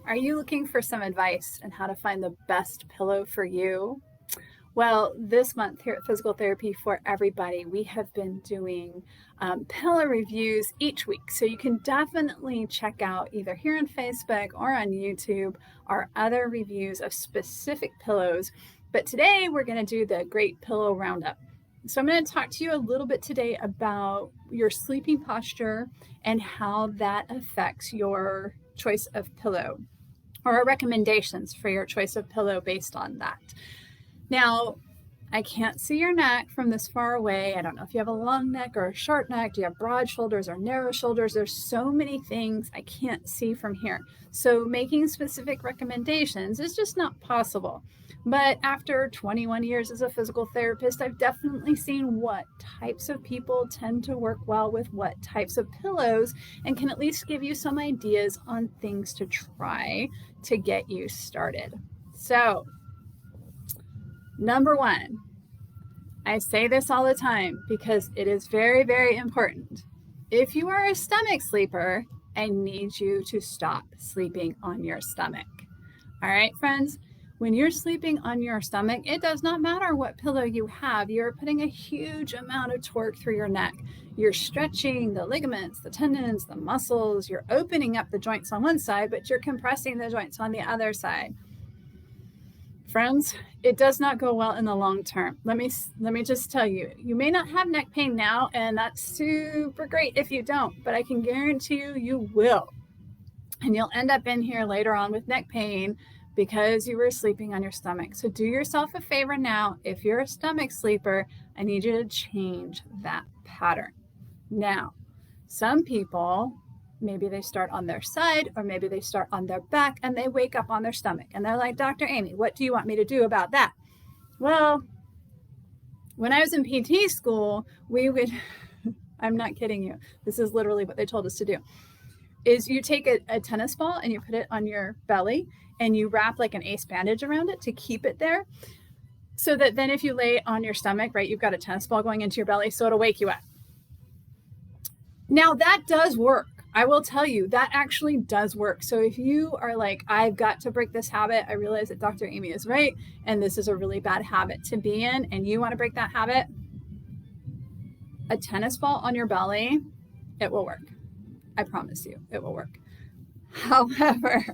Are you looking for some advice on how to find the best pillow for you? Well, this month here at Physical Therapy for Everybody, we have been doing pillow reviews each week. So you can definitely check out either here on Facebook or on YouTube our other reviews of specific pillows. But today we're going to do the Great Pillow Roundup. So I'm going to talk to you a little bit today about your sleeping posture and how that affects your choice of pillow, or our recommendations for your choice of pillow based on that. Now, I can't see your neck from this far away. I don't know if you have a long neck or a short neck. Do you have broad shoulders or narrow shoulders? There's so many things I can't see from here. So making specific recommendations is just not possible. But after 21 years as a physical therapist, I've definitely seen what types of people tend to work well with what types of pillows, and can at least give you some ideas on things to try to get you started. So, number one, I say this all the time because it is very, very important. If you are a stomach sleeper, I need you to stop sleeping on your stomach. All right, friends? When you're sleeping on your stomach, it does not matter what pillow you have. You're putting a huge amount of torque through your neck. You're stretching the ligaments, the tendons, the muscles. You're opening up the joints on one side, but you're compressing the joints on the other side. Friends, it does not go well in the long term. Let me just tell you, you may not have neck pain now, and that's super great if you don't, but I can guarantee you will. And you'll end up in here later on with neck pain because you were sleeping on your stomach. So do yourself a favor now. If you're a stomach sleeper, I need you to change that pattern. Now, some people, maybe they start on their side or maybe they start on their back and they wake up on their stomach and they're like, Dr. Amy, what do you want me to do about that? Well, when I was in PT school, we would, I'm not kidding you, this is literally what they told us to do, is you take a tennis ball and you put it on your belly and you wrap like an ace bandage around it to keep it there, so that then if you lay it on your stomach, right, you've got a tennis ball going into your belly, so it'll wake you up. Now that does work. I will tell you, that actually does work. So if you are like, I've got to break this habit, I realize that Dr. Amy is right, and this is a really bad habit to be in, and you want to break that habit, a tennis ball on your belly, it will work. I promise you, it will work. However,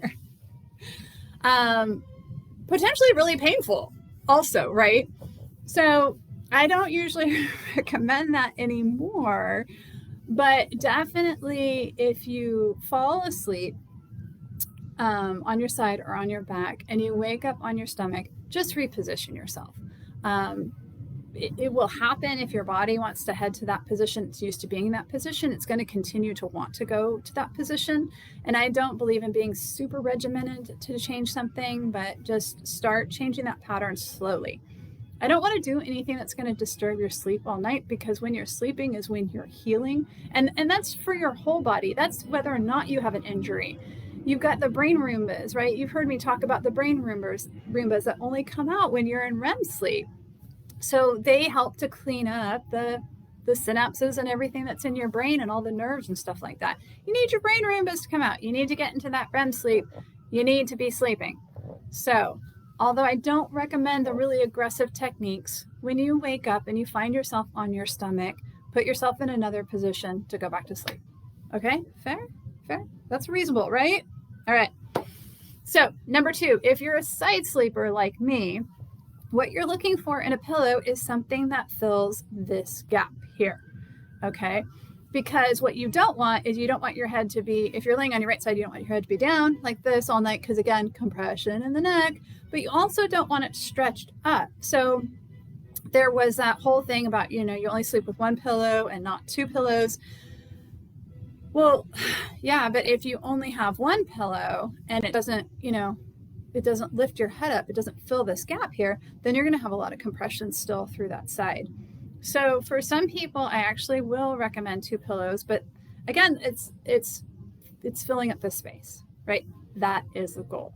potentially really painful also, right? So I don't usually recommend that anymore. But definitely if you fall asleep on your side or on your back and you wake up on your stomach, just reposition yourself. It will happen if your body wants to head to that position. It's used to being in that position. It's going to continue to want to go to that position. And I don't believe in being super regimented to change something, but just start changing that pattern slowly. I don't want to do anything that's going to disturb your sleep all night, because when you're sleeping is when you're healing. And that's for your whole body. That's whether or not you have an injury. You've got the brain Roombas, right? You've heard me talk about the brain Roombas that only come out when you're in REM sleep. So they help to clean up the synapses and everything that's in your brain and all the nerves and stuff like that. You need your brain Roombas to come out. You need to get into that REM sleep. You need to be sleeping. So although I don't recommend the really aggressive techniques, when you wake up and you find yourself on your stomach, put yourself in another position to go back to sleep. Okay, fair? That's reasonable, right? All right. So number two, if you're a side sleeper like me, what you're looking for in a pillow is something that fills this gap here, okay? Because what you don't want is, you don't want your head to be, if you're laying on your right side, you don't want your head to be down like this all night, because again, compression in the neck, but you also don't want it stretched up. So there was that whole thing about, you only sleep with one pillow and not two pillows. Well, yeah, but if you only have one pillow and it doesn't, it doesn't lift your head up, it doesn't fill this gap here, then you're going to have a lot of compression still through that side. So for some people, I actually will recommend two pillows, but again, it's filling up this space, right? That is the goal.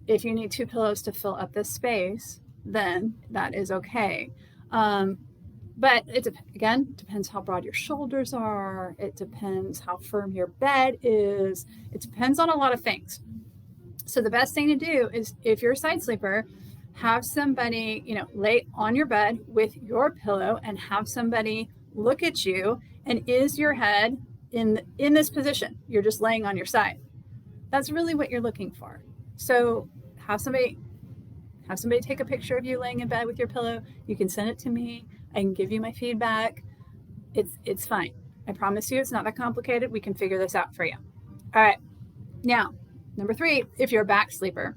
If you need two pillows to fill up this space, then that is okay. But it depends how broad your shoulders are. It depends how firm your bed is. It depends on a lot of things. So the best thing to do is, if you're a side sleeper, have somebody, lay on your bed with your pillow and have somebody look at you. And is your head in this position? You're just laying on your side. That's really what you're looking for. So have somebody take a picture of you laying in bed with your pillow. You can send it to me. I can give you my feedback. It's fine. I promise you, it's not that complicated. We can figure this out for you. All right. Now, number 3, if you're a back sleeper.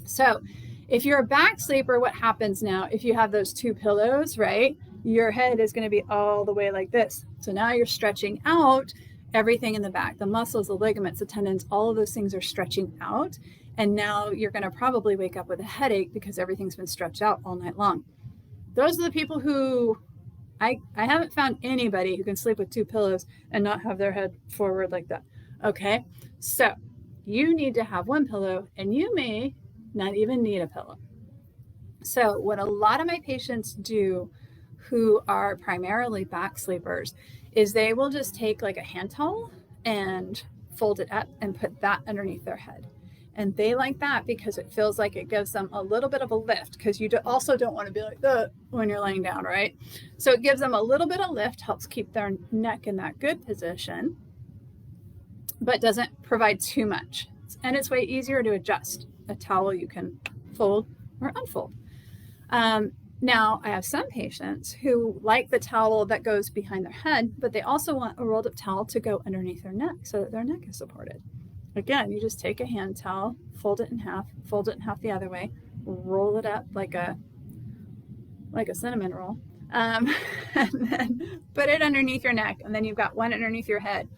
So if you're a back sleeper, what happens now, if you have those 2 pillows, right, your head is going to be all the way like this. So now you're stretching out everything in the back, the muscles, the ligaments, the tendons, all of those things are stretching out. And now you're going to probably wake up with a headache because everything's been stretched out all night long. Those are the people who, I haven't found anybody who can sleep with 2 pillows and not have their head forward like that. Okay, so you need to have 1 pillow, and you may not even need a pillow. So what a lot of my patients do who are primarily back sleepers is they will just take like a hand towel and fold it up and put that underneath their head. And they like that because it feels like it gives them a little bit of a lift, because you also don't want to be like that when you're laying down, right? So it gives them a little bit of lift, helps keep their neck in that good position, but doesn't provide too much. And it's way easier to adjust. A towel you can fold or unfold. Now, I have some patients who like the towel that goes behind their head, but they also want a rolled up towel to go underneath their neck so that their neck is supported. Again, you just take a hand towel, fold it in half the other way, roll it up like a cinnamon roll, and then put it underneath your neck, and then you've got one underneath your head.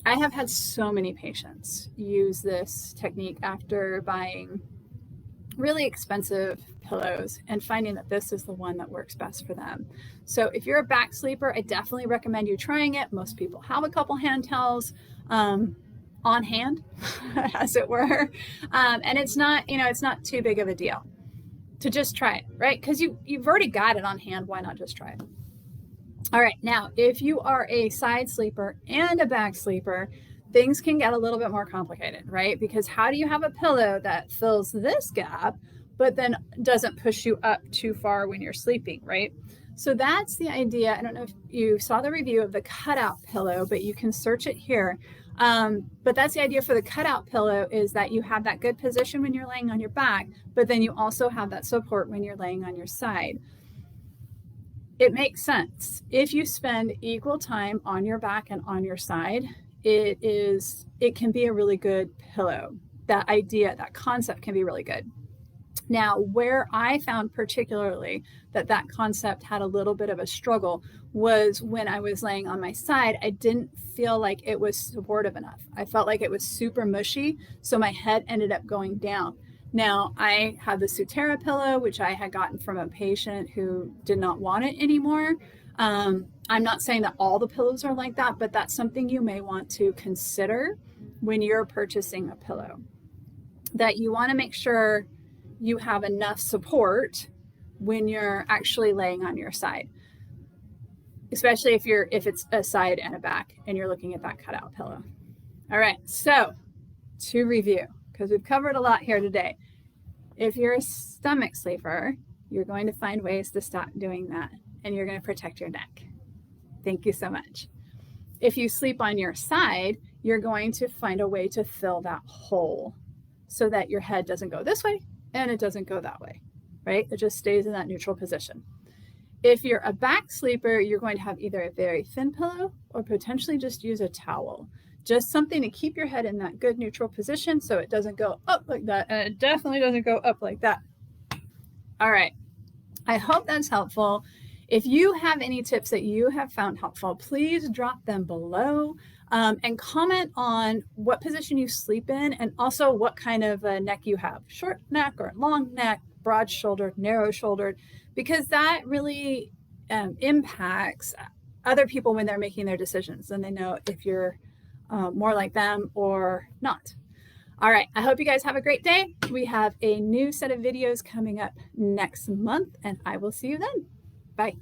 I have had so many patients use this technique after buying really expensive pillows and finding that this is the one that works best for them. So if you're a back sleeper, I definitely recommend you trying it. Most people have a couple hand towels on hand, as it were. And it's not too big of a deal to just try it, right? Because you've already got it on hand. Why not just try it? All right, now, if you are a side sleeper and a back sleeper, things can get a little bit more complicated, right? Because how do you have a pillow that fills this gap, but then doesn't push you up too far when you're sleeping, right? So that's the idea. I don't know if you saw the review of the cutout pillow, but you can search it here. But that's the idea for the cutout pillow, is that you have that good position when you're laying on your back, but then you also have that support when you're laying on your side. It makes sense. If you spend equal time on your back and on your side, it can be a really good pillow. That idea, that concept can be really good. Now, where I found particularly that concept had a little bit of a struggle was when I was laying on my side. I didn't feel like it was supportive enough. I felt like it was super mushy, so my head ended up going down. Now, I had the Sutera pillow, which I had gotten from a patient who did not want it anymore. I'm not saying that all the pillows are like that, but that's something you may want to consider when you're purchasing a pillow. That you want to make sure you have enough support when you're actually laying on your side, especially if it's a side and a back and you're looking at that cutout pillow. All right, so to review, because we've covered a lot here today. If you're a stomach sleeper, you're going to find ways to stop doing that, and you're going to protect your neck. Thank you so much. If you sleep on your side, you're going to find a way to fill that hole so that your head doesn't go this way and it doesn't go that way, right? It just stays in that neutral position. If you're a back sleeper, you're going to have either a very thin pillow or potentially just use a towel. Just something to keep your head in that good neutral position so it doesn't go up like that, and it definitely doesn't go up like that. All right, I hope that's helpful. If you have any tips that you have found helpful, please drop them below and comment on what position you sleep in and also what kind of a neck you have, short neck or long neck, broad shouldered, narrow shouldered, because that really impacts other people when they're making their decisions, and they know if you're more like them or not. All right, I hope you guys have a great day. We have a new set of videos coming up next month, and I will see you then. Bye.